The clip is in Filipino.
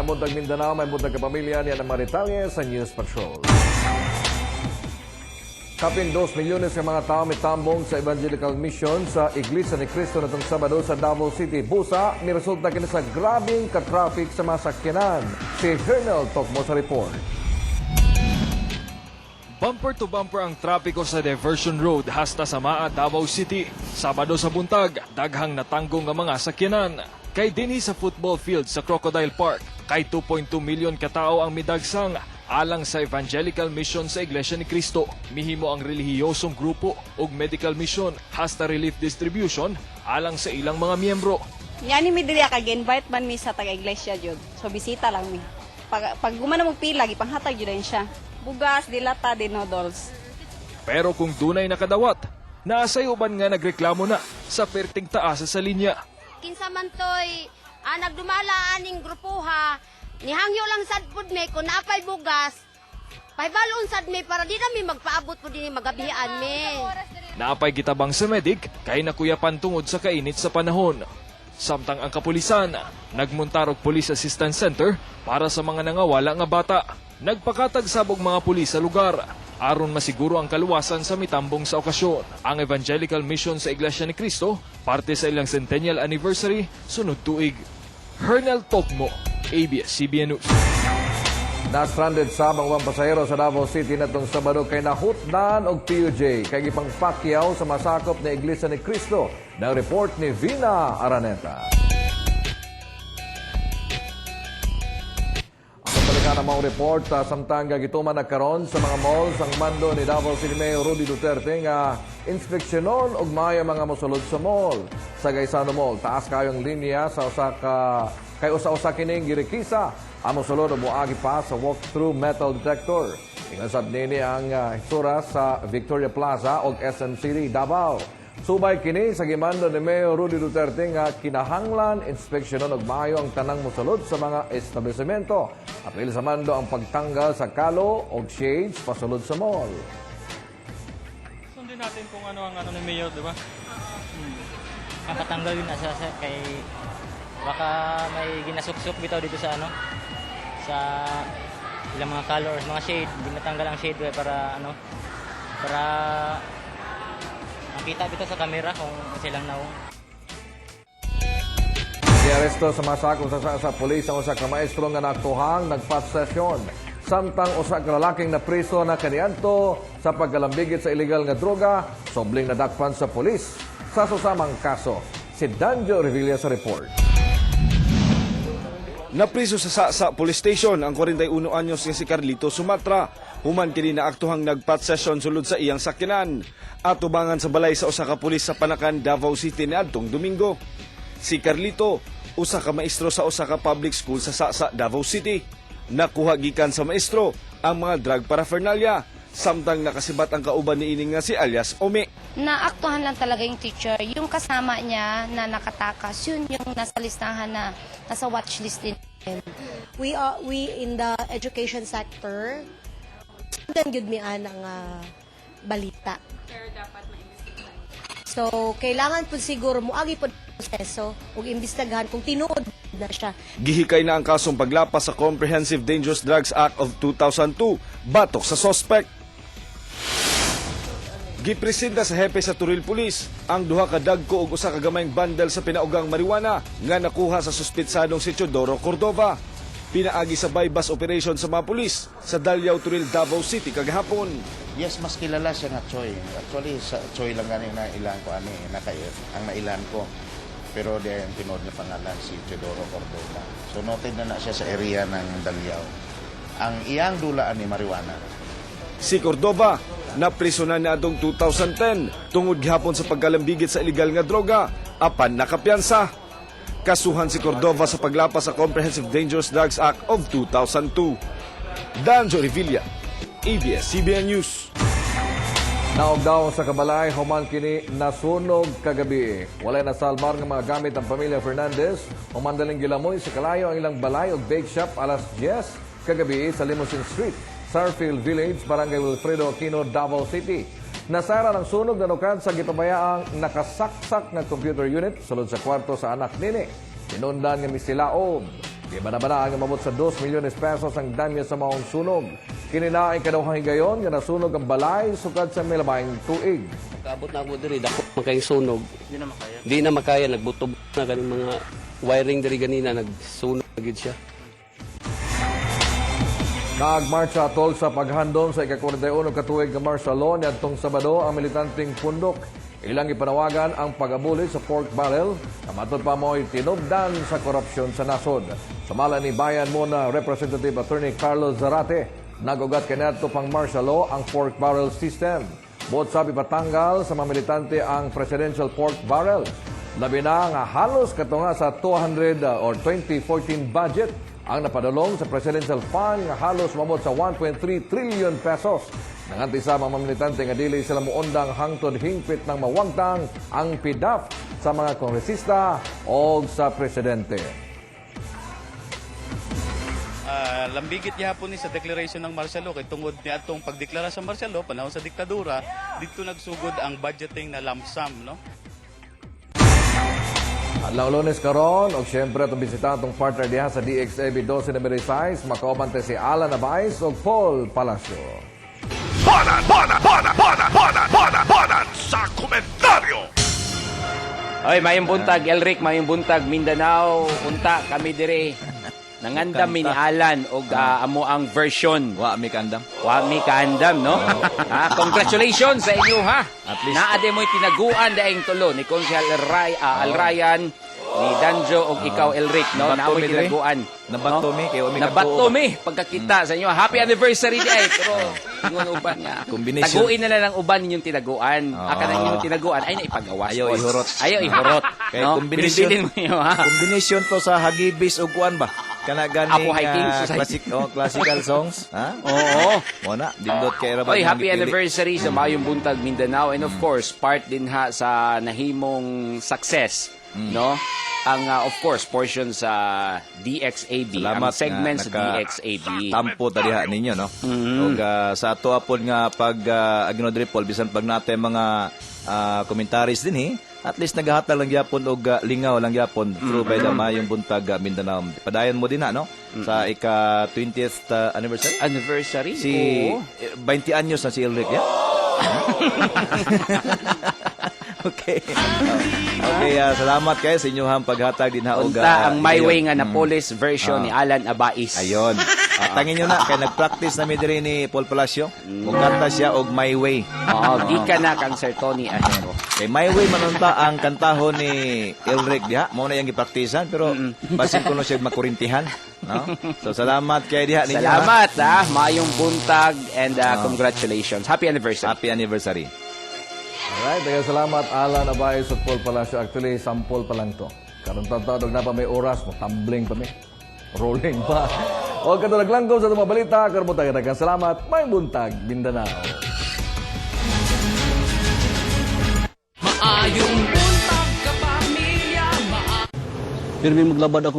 May Buntag Mindanao, may Buntag Kapamilya, yan ang mga detalye sa News Patrol. Kapin 2 milyones ng mga tao mitambong sa Evangelical Mission sa Iglesia ni Cristo natong Sabado sa Davao City. Busa, niresulta kini sa grabing ka-traffic sa mga sakyanan. Si Hernel Tokmo sa report. Bumper to bumper ang trapiko sa Diversion Road hasta sa Maa, Davao City. Sabado sa buntag, daghang natanggong nga mga sakyanan. Kay dinhi sa football field sa Crocodile Park, kay 2.2 milyon katao ang midagsang alang sa Evangelical Mission sa Iglesia ni Cristo. Mihimo ang relihiyosong grupo ug medical mission hasta relief distribution alang sa ilang mga miyembro. Yani mi diri kag-invite man mi sa taga-iglesia jud. So bisita lang mi. Pag gumana mo pila gipanghatag jud din siya. Bugas, dilata, noodles. Pero kung dunay nakadawat, naasay uban nga nagreklamo na sa perting taasa sa linya. Kinsa man toy nagdumala aning grupuha, nihangyo lang sad pud me kung naapay bugas. Paybalon sad me para di na mi magpaabot pud dinhi magabihan me. Naapay gitabang sa medic kay nakuyapan tungod sa kainit sa panahon. Samtang ang kapulisan, nagmuntarog Police Assistance Center para sa mga nangawala nga bata. Nagpakatag sabog mga pulis sa lugar aron masiguro ang kaluwasan sa mitambong sa okasyon. Ang Evangelical Mission sa Iglesia ni Cristo, parte sa ilang centennial anniversary, sunod tuig. Hernel Tokmo, ABS-CBN News. Na-stranded sa mga pasahero sa Davao City natong Sabado kay nahutdan og PUJ kay gipang Pacquiao sa masakop na Iglesia ni Cristo. Ng report ni Vina Araneta. Ang mga report samtang gituman nagkaron sa mga malls ang mando ni Davao City Mayor Rudy Duterte nga inspeksyonon og maayo mga mosulod sa mall. Sa Gaisano Mall, taas kayong linya sa usa kining girikisa. Ang mosulod og moagi pa sa walk-through metal detector. Ingasab nini ang hisura sa Victoria Plaza og SM City Davao. Subay kini sa gimando ni Mayor Rudy Duterte nga kinahanglan inspeksyonon og maayo ang tanang mosulod sa mga establishmento. Apil sa mando ang pagtanggal sa kalo o shades pasulod sa mall. Sundin natin kung ano ang ni Mayor, di ba? Kapatanggal yun asa kay baka may ginasuksok bitaw dito sa sa ilang mga colors, mga shade. Hindi natanggal ang shade para para makita bitaw sa camera kung silang naong. Giaresto sa masakop sa pulis ang usa ka maestro nga naaktuhang nagpa-sesyon. Samtang usa ka lalaking napriso na kaniadto sa pagkalambigit sa illegal nga droga, sobling nadakpan sa pulis sa susamang kaso. Si Danjo Revilla sa report. Napriso sa Sasa Police Station ang 41 anyos nga si Carlito Sumatra. Human kini naaktuhang nagpat-session sulod sa iyang sakyanan at tubangan sa balay sa usa ka pulis sa Panakan, Davao City niadtong Domingo. Si Carlito, usa ka maestro sa usa ka public school sa Sasa, Davao City. Nakuha gikan sa maestro ang mga drug paraphernalia, samtang nakasibat ang kauban niini nga si alias Ome. Naaktuhan lang talaga yung teacher. Yung kasama niya na nakatakas, yun yung nasa listahan na nasa watchlist din. We in the education sector, sundan gyud mi ang balita. Pero dapat maimbestigahan. So, kailangan po siguro muagi po proseso ug imbestigahan kung tinuod na siya. Gihikay na ang kasong paglapas sa Comprehensive Dangerous Drugs Act of 2002 batok sa suspect. Gipresenta sa hepe sa Turil Police ang duha ka dagko ug usa ka gamayng bundle sa pinaugang marijuana nga nakuha sa suspitsadong si Teodoro Cordova. Pinaagi sa bypass operation sa mga pulis sa Dalyaw, Turil, Davao City kagahapon. Yes, mas kilala siya nga Choy. Actually, sa Choy lang gani na ilan ko ang nailan ko. Pero di ang tinod na pangalan si Teodoro Cordova. So noted na siya sa area ng Dalyaw. Ang iyang dulaan ni marijuana. Si Cordova napriso na niadtong 2010 tungod gihapon sa pagkalambigit sa illegal nga droga apan nakapiyansa. Kasuhan si Cordova sa paglapas sa Comprehensive Dangerous Drugs Act of 2002. Danjo Revilla, ABS-CBN News. Naog daw sa kabalay, human kini nasunog kagabi. Walay nasalbar ng mga gamit ng pamilya Fernandez. Humandaling gilamoy sa kalayo ang ilang balay o bake shop alas 10 kagabi sa Limousine Street, Sarfield Village, Barangay Wilfredo Aquino, Davao City. Nasara ng sunog na nukad sa gipabayaang nakasaksak ng computer unit sulod sa kwarto sa anak nini. Tinundan nga misilaob. Di ba ang umabot sa 2 milyones pesos ang damya sa maong sunog. Kininaing kadawhang higayon nga nasunog ang balay sukad sa milamayng tuig. Kaabot na ako diri, dako makay sunog. Di na makaya, nagbutob na ganing mga wiring diri ganina, nagsunog na gid siya. Nagmarcha tol sa paghandom sa ika-41 katuig nga martial law niadtong Sabado ang militanteng pundok. Ilang ipanawagan ang pag-abuli sa pork barrel na matod pa mo'y tinubdan sa korupsyon sa nasod. Sumala ni Bayan Muna Representative Attorney Carlos Zarate, nagugat kanadto pang martial law ang pork barrel system. Bot sabi patanggal sa mga militante ang presidential pork barrel. Labi na nga halos katunga sa 200 or 2014 budget ang napadulong sa presidential fund nga halos mamot sa 1.3 trillion pesos. Nanganti sa mga militante nga dili sila muundang hangtod hingpit ng mawagtang ang PDAF sa mga kongresista o sa presidente. Lambigit gihapon ni sa declaration ng martial law kay tungod ni atong pagdeklara sa martial law panahon sa diktadura dito nagsugod ang budgeting na lump sum, no? Adlaw Lunes karon og syempre atong bisita atong partner diha sa DXAB 12 na Merisais, makaobante si Alan Abais ug Paul Palacio. Banan sa komentaryo! Oy, mayong buntag, Elric, mayong buntag, Mindanao, unta kami dire. Nangandam mi ni Alan og amo ang version. Wa mi kandam. Wa mi kaandam, no? Congratulations sa inyo, ha? At least- Naade mo'y tinaguan daing tulo ni Konsehal Alrayan, ni Danjo og ikaw, Elric, no? Nabato Namoy mi dire. tinaguan. Nabato mi, kay wa mi Nabato katuo. mi pagkakita sa inyo. Happy anniversary day, pero ingon uban nga. Combination. Taguin na lang ang uban ninyong tinaguan. Aka na ninyong tinaguan ay naipagawas. Ayaw boss. ihurot. Ayaw ihurot. Kay no? combination- Pinipilit mo yun, ha? Kombinasyon to sa Hagibis ug kuan ba? Kana ganing Apo Hiking Society. classical songs, ha? Oo. Mo na dindot kay ra ba? Oy, happy anniversary sa Mayong Buntag, Mindanao. And of course, part din ha sa nahimong success, no? Ang, of course, portion sa DXAB, Salamat ang segment nga sa naka- DXAB. Tampo tadiha ninyo, no? Ug sa ato apod nga pag Aguinaldo Paul bisan pag natay mga commentaries din at least nagahatag lang gyapon og lingaw lang gyapon through by the Mayong Buntag Mindanao. Padayon mo din no? Sa ika 20th anniversary. Anniversary? Si Oo. 20 anyos na si Elric, ya? Okay. Okay, salamat kayo sa inyong paghatag din ha og Unta ang My Way nga Napoles version ni Alan Abais. Ayon. Tangin nyo na kay nag-practice na mi diri ni Paul Palacio. Mugkanta siya og My Way. Oo, gikan na kang Sir Tony Ahero. Kay My Way manunta ang kantahon ni Elric diha. Mao na yang gipraktisan pero basin kuno siya makurintihan, no? So salamat kay diha ninyo. Salamat ha. Mayong buntag and congratulations. Happy anniversary. Happy anniversary. Alright, daghang salamat Alan Abais ug Paul Palacio. Actually, sample pa lang to. Karon tatawag na pa may oras mo, tumbling pa mi. Rolling pa. O katulad lang ko sa itong mga balita, karon mo daghang salamat. May buntag, Mindanao. Maayong buntag kapamilya. Pirmi maglabad ako